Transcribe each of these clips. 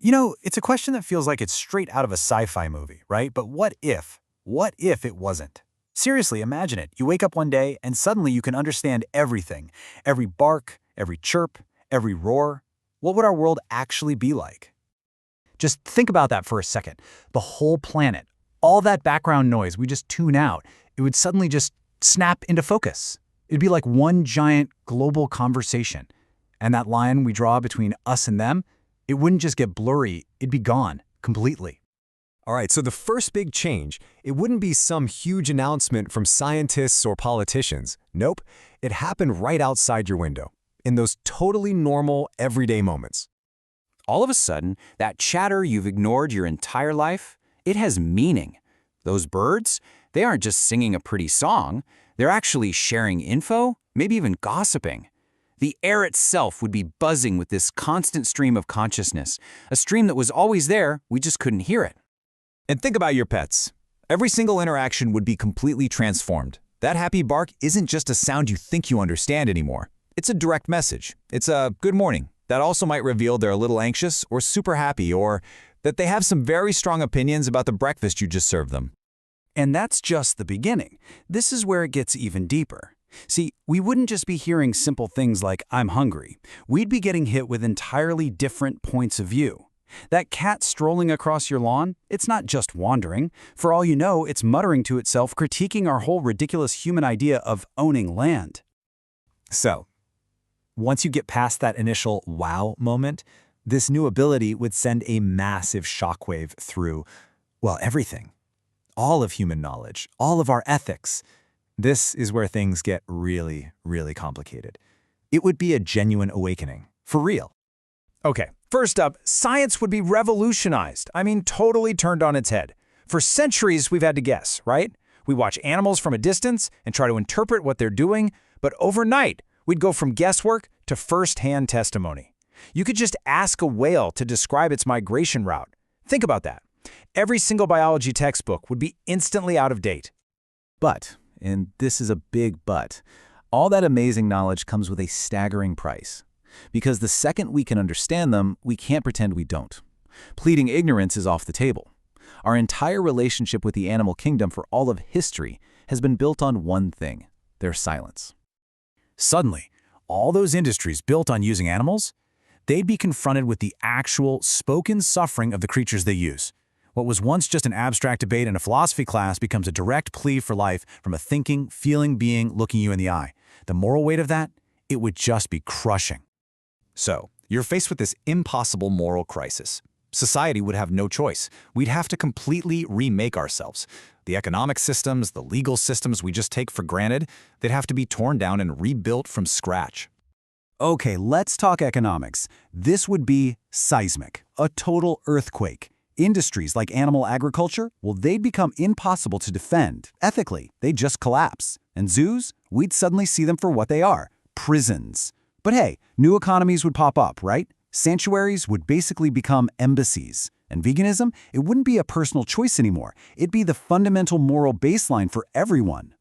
It's a question that feels like it's straight out of a sci-fi movie, right? But what if? What if it wasn't? Seriously, imagine it. You wake up one day and suddenly you can understand everything. Every bark, every chirp, every roar. What would our world actually be like? Just think about that for a second. The whole planet, all that background noise we just tune out, it would suddenly just snap into focus. It'd be like one giant global conversation. And that line we draw between us and them, it wouldn't just get blurry, it'd be gone completely. All right, so the first big change, it wouldn't be some huge announcement from scientists or politicians. Nope, it happened right outside your window, in those totally normal, everyday moments. All of a sudden, that chatter you've ignored your entire life, it has meaning. Those birds, they aren't just singing a pretty song, they're actually sharing info, maybe even gossiping. The air itself would be buzzing with this constant stream of consciousness, a stream that was always there, we just couldn't hear it. And think about your pets. Every single interaction would be completely transformed. That happy bark isn't just a sound you think you understand anymore. It's a direct message. It's a good morning. That also might reveal they're a little anxious or super happy, or that they have some very strong opinions about the breakfast you just served them. And that's just the beginning. This is where it gets even deeper. See, we wouldn't just be hearing simple things like, "I'm hungry." We'd be getting hit with entirely different points of view. That cat strolling across your lawn, it's not just wandering. For all you know, it's muttering to itself, critiquing our whole ridiculous human idea of owning land. So, once you get past that initial wow moment, this new ability would send a massive shockwave through, well, everything. All of human knowledge, all of our ethics. This is where things get really, really complicated. It would be a genuine awakening, for real. Okay, first up, science would be revolutionized. Totally turned on its head. For centuries, we've had to guess, right? We watch animals from a distance and try to interpret what they're doing, but overnight, we'd go from guesswork to first-hand testimony. You could just ask a whale to describe its migration route. Think about that. Every single biology textbook would be instantly out of date. But, and this is a big but, all that amazing knowledge comes with a staggering price. Because the second we can understand them, we can't pretend we don't. Pleading ignorance is off the table. Our entire relationship with the animal kingdom for all of history has been built on one thing: their silence. Suddenly, all those industries built on using animals, they'd be confronted with the actual spoken suffering of the creatures they use. What was once just an abstract debate in a philosophy class becomes a direct plea for life from a thinking, feeling being looking you in the eye. The moral weight of that, it would just be crushing. So, you're faced with this impossible moral crisis. Society would have no choice. We'd have to completely remake ourselves. The economic systems, the legal systems we just take for granted, they'd have to be torn down and rebuilt from scratch. Okay, let's talk economics. This would be seismic, a total earthquake. Industries like animal agriculture, well, they'd become impossible to defend. Ethically, they'd just collapse. And zoos, we'd suddenly see them for what they are: prisons. But hey, new economies would pop up, right? Sanctuaries would basically become embassies. And veganism, it wouldn't be a personal choice anymore. It'd be the fundamental moral baseline for everyone.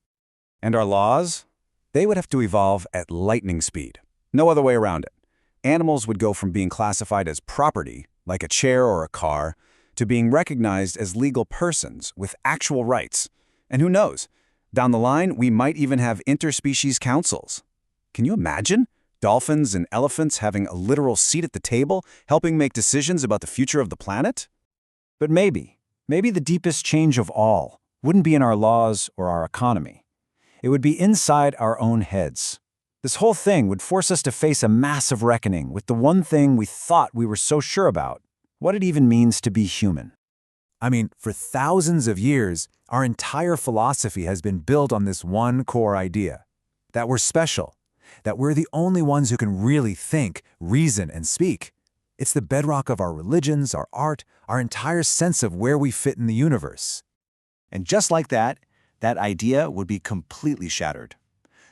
And our laws? They would have to evolve at lightning speed. No other way around it. Animals would go from being classified as property, like a chair or a car, to being recognized as legal persons with actual rights. And who knows? Down the line, we might even have interspecies councils. Can you imagine? Dolphins and elephants having a literal seat at the table, helping make decisions about the future of the planet? But maybe the deepest change of all wouldn't be in our laws or our economy. It would be inside our own heads. This whole thing would force us to face a massive reckoning with the one thing we thought we were so sure about: what it even means to be human. For thousands of years, our entire philosophy has been built on this one core idea: that we're special, that we're the only ones who can really think, reason, and speak. It's the bedrock of our religions, our art, our entire sense of where we fit in the universe. And just like that, that idea would be completely shattered.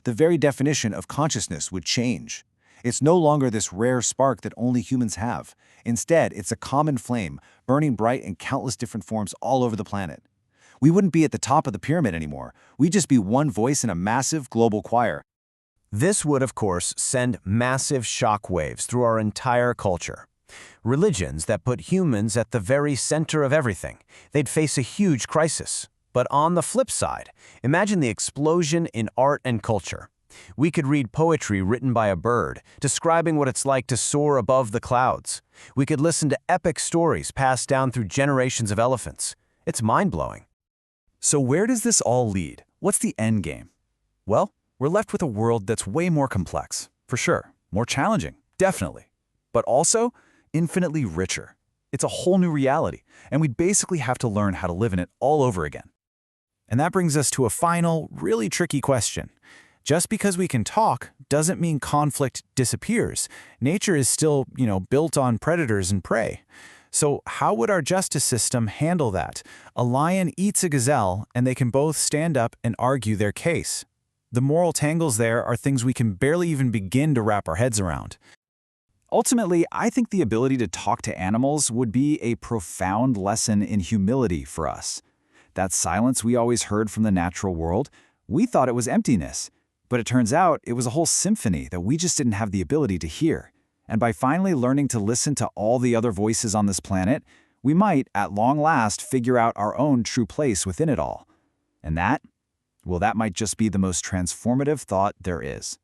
The very definition of consciousness would change. It's no longer this rare spark that only humans have. Instead, it's a common flame, burning bright in countless different forms all over the planet. We wouldn't be at the top of the pyramid anymore. We'd just be one voice in a massive global choir. This would, of course, send massive shock waves through our entire culture. Religions that put humans at the very center of everything, they'd face a huge crisis. But on the flip side, imagine the explosion in art and culture. We could read poetry written by a bird, describing what it's like to soar above the clouds. We could listen to epic stories passed down through generations of elephants. It's mind-blowing. So where does this all lead? What's the end game? Well, we're left with a world that's way more complex, for sure. More challenging, definitely. But also infinitely richer. It's a whole new reality, and we'd basically have to learn how to live in it all over again. And that brings us to a final, really tricky question. Just because we can talk doesn't mean conflict disappears. Nature is still, built on predators and prey. So how would our justice system handle that? A lion eats a gazelle, and they can both stand up and argue their case. The moral tangles there are things we can barely even begin to wrap our heads around. Ultimately, I think the ability to talk to animals would be a profound lesson in humility for us. That silence we always heard from the natural world, we thought it was emptiness. But it turns out it was a whole symphony that we just didn't have the ability to hear. And by finally learning to listen to all the other voices on this planet, we might, at long last, figure out our own true place within it all. And that might just be the most transformative thought there is.